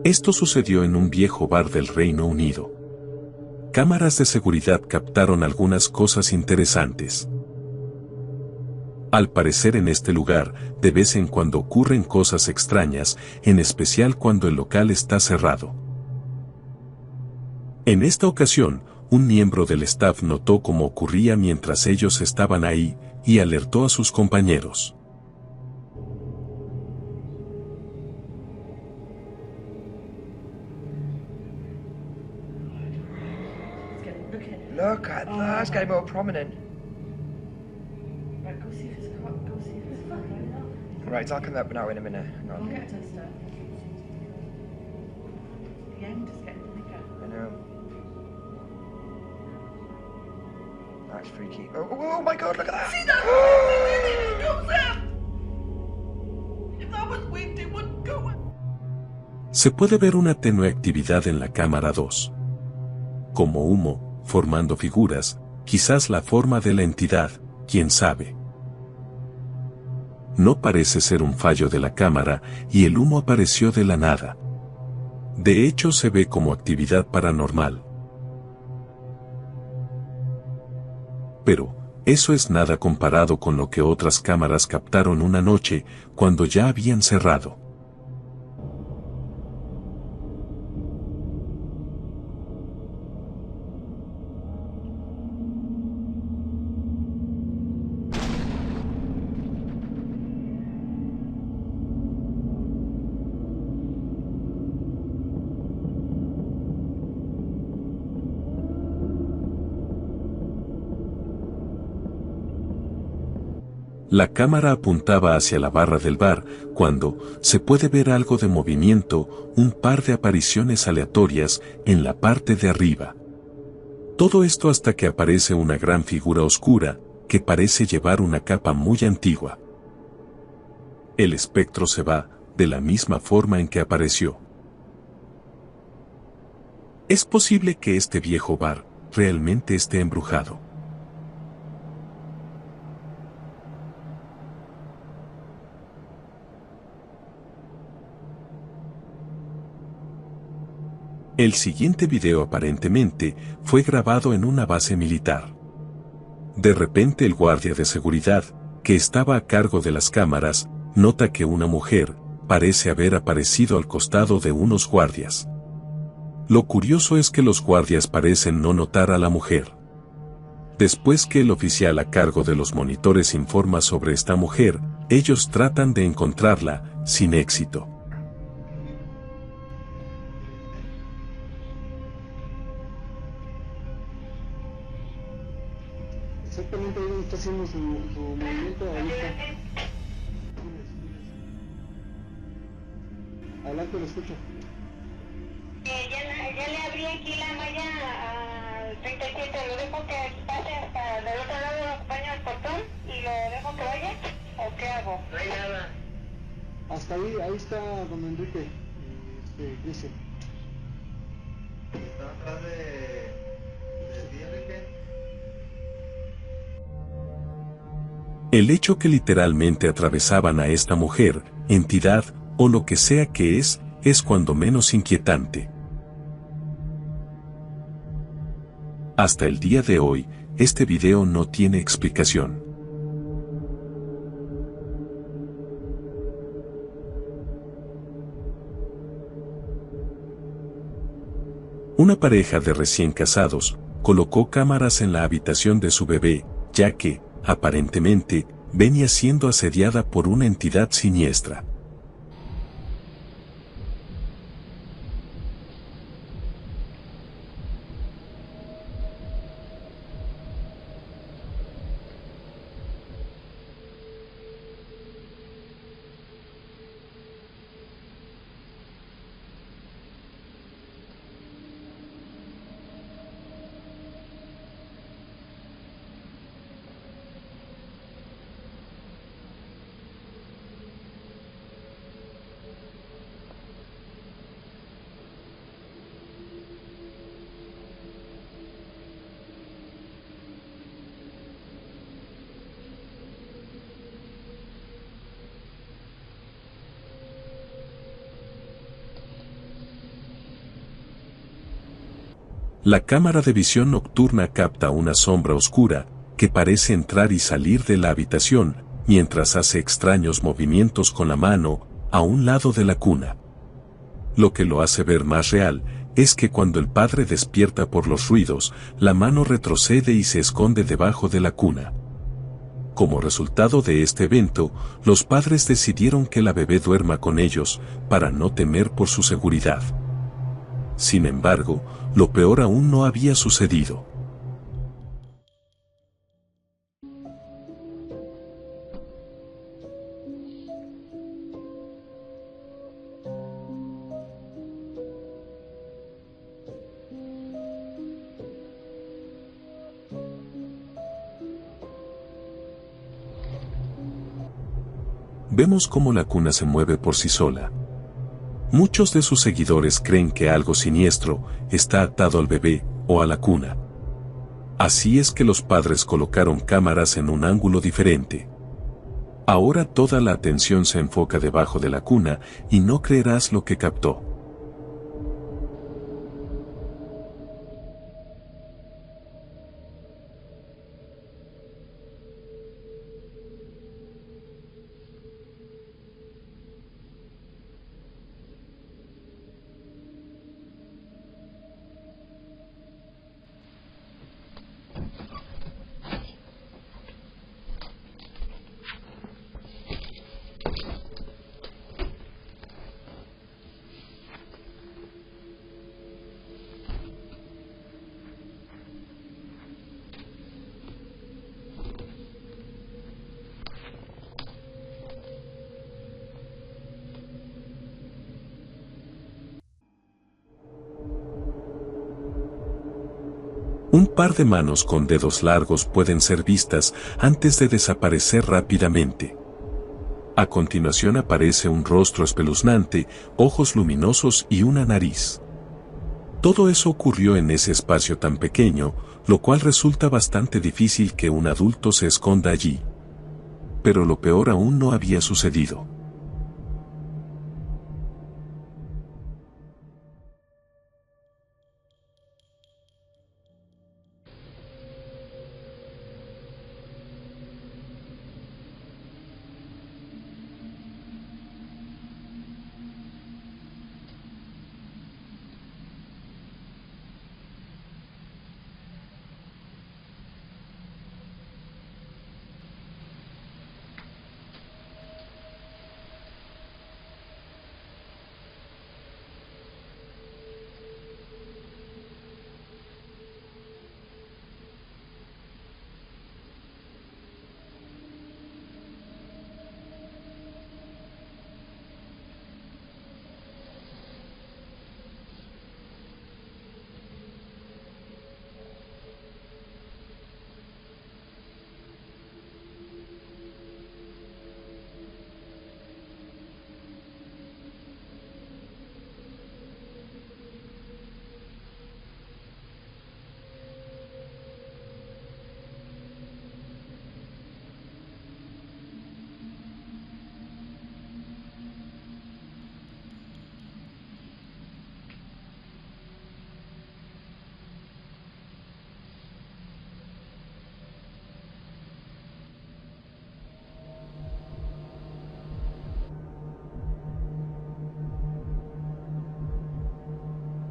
Esto sucedió en un viejo bar del Reino Unido. Cámaras de seguridad captaron algunas cosas interesantes. Al parecer en este lugar, de vez en cuando ocurren cosas extrañas, en especial cuando el local está cerrado. En esta ocasión, un miembro del staff notó cómo ocurría mientras ellos estaban ahí, y alertó a sus compañeros. Look at that, it's getting more prominent. Right, go see if it's fucking up. Right, I'll come up now in a minute. Hang I'll on. get a toaster. The end is getting bigger. I know. That's freaky. Oh my god, look at that! See that? It goes up! If that was wind, it wouldn't go up. Se puede ver una tenue actividad en la cámara 2. Como humo, formando figuras, quizás la forma de la entidad, quién sabe. No parece ser un fallo de la cámara, y el humo apareció de la nada. De hecho se ve como actividad paranormal. Pero, eso es nada comparado con lo que otras cámaras captaron una noche, cuando ya habían cerrado. La cámara apuntaba hacia la barra del bar, cuando se puede ver algo de movimiento, un par de apariciones aleatorias en la parte de arriba. Todo esto hasta que aparece una gran figura oscura, que parece llevar una capa muy antigua. El espectro se va, de la misma forma en que apareció. Es posible que este viejo bar realmente esté embrujado. El siguiente video aparentemente fue grabado en una base militar. De repente el guardia de seguridad, que estaba a cargo de las cámaras, nota que una mujer parece haber aparecido al costado de unos guardias. Lo curioso es que los guardias parecen no notar a la mujer. Después que el oficial a cargo de los monitores informa sobre esta mujer, ellos tratan de encontrarla, sin éxito. Exactamente ahí donde está haciendo su movimiento ahorita. Adelante, lo escucho. Ya le abrí aquí la malla al 37, lo dejo que pase hasta del otro lado, lo acompaño al portón y lo dejo que vaya, ¿o qué hago? No hay nada. Hasta ahí está don Enrique, Cristian. Está atrás de ti, Enrique. El hecho que literalmente atravesaban a esta mujer, entidad, o lo que sea que es cuando menos inquietante. Hasta el día de hoy, este video no tiene explicación. Una pareja de recién casados colocó cámaras en la habitación de su bebé, ya que, aparentemente, venía siendo asediada por una entidad siniestra. La cámara de visión nocturna capta una sombra oscura, que parece entrar y salir de la habitación, mientras hace extraños movimientos con la mano, a un lado de la cuna. Lo que lo hace ver más real, es que cuando el padre despierta por los ruidos, la mano retrocede y se esconde debajo de la cuna. Como resultado de este evento, los padres decidieron que la bebé duerma con ellos, para no temer por su seguridad. Sin embargo, lo peor aún no había sucedido. Vemos cómo la cuna se mueve por sí sola. Muchos de sus seguidores creen que algo siniestro está atado al bebé o a la cuna. Así es que los padres colocaron cámaras en un ángulo diferente. Ahora toda la atención se enfoca debajo de la cuna y no creerás lo que captó. Un par de manos con dedos largos pueden ser vistas antes de desaparecer rápidamente. A continuación aparece un rostro espeluznante, ojos luminosos y una nariz. Todo eso ocurrió en ese espacio tan pequeño, lo cual resulta bastante difícil que un adulto se esconda allí. Pero lo peor aún no había sucedido.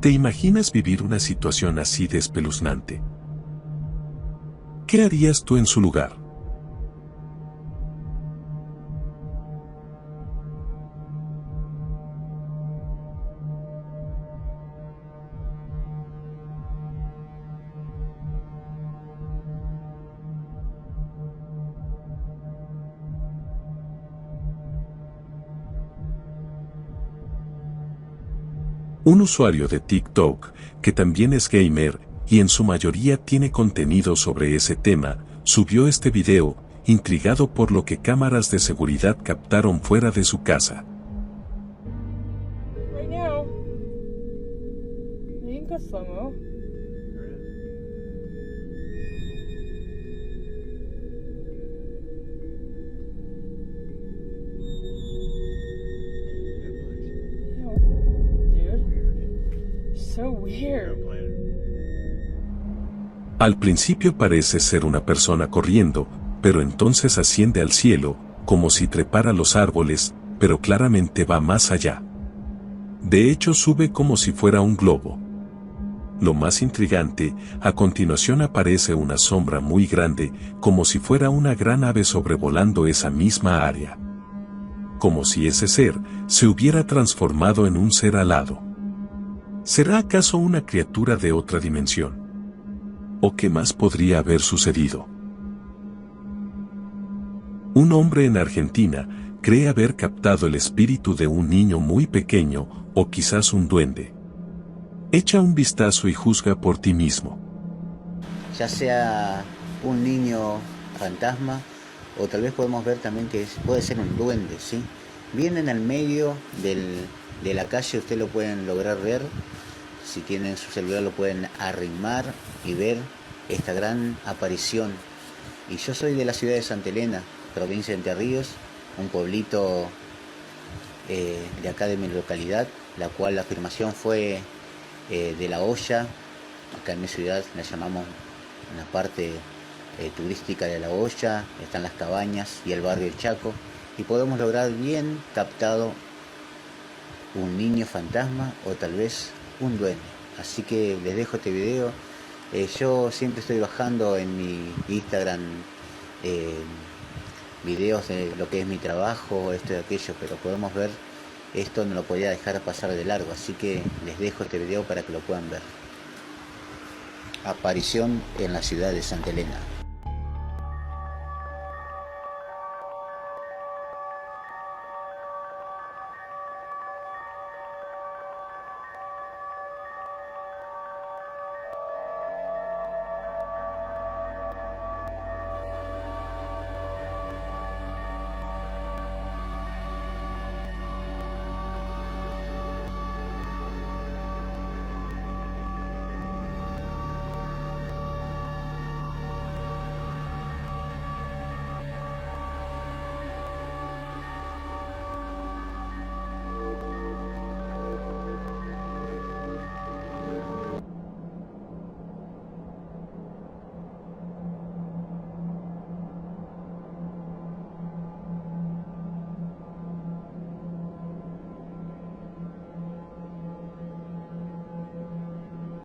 ¿Te imaginas vivir una situación así de espeluznante? ¿Qué harías tú en su lugar? Un usuario de TikTok, que también es gamer, y en su mayoría tiene contenido sobre ese tema, subió este video, intrigado por lo que cámaras de seguridad captaron fuera de su casa. Right now. You can go slow-mo. So weird. Al principio parece ser una persona corriendo, pero entonces asciende al cielo, como si trepara los árboles, pero claramente va más allá. De hecho sube como si fuera un globo. Lo más intrigante, a continuación aparece una sombra muy grande, como si fuera una gran ave sobrevolando esa misma área. Como si ese ser se hubiera transformado en un ser alado. ¿Será acaso una criatura de otra dimensión? ¿O qué más podría haber sucedido? Un hombre en Argentina cree haber captado el espíritu de un niño muy pequeño, o quizás un duende. Echa un vistazo y juzga por ti mismo. Ya sea un niño fantasma, o tal vez podemos ver también que puede ser un duende, ¿sí? Bien en el medio de la calle, ustedes lo pueden lograr ver. Si tienen su celular lo pueden arrimar y ver esta gran aparición. Y yo soy de la ciudad de Santa Elena, provincia de Entre Ríos, un pueblito de acá de mi localidad, la cual la afirmación fue de La Hoya. Acá en mi ciudad la llamamos una parte turística de La Hoya, están las cabañas y el barrio El Chaco, y podemos lograr bien captado un niño fantasma o tal vez un duende. Así que les dejo este video. Yo siempre estoy bajando en mi Instagram videos de lo que es mi trabajo, esto y aquello, pero podemos ver esto, no lo podía dejar pasar de largo, así que les dejo este video para que lo puedan ver. Aparición en la ciudad de Santa Elena.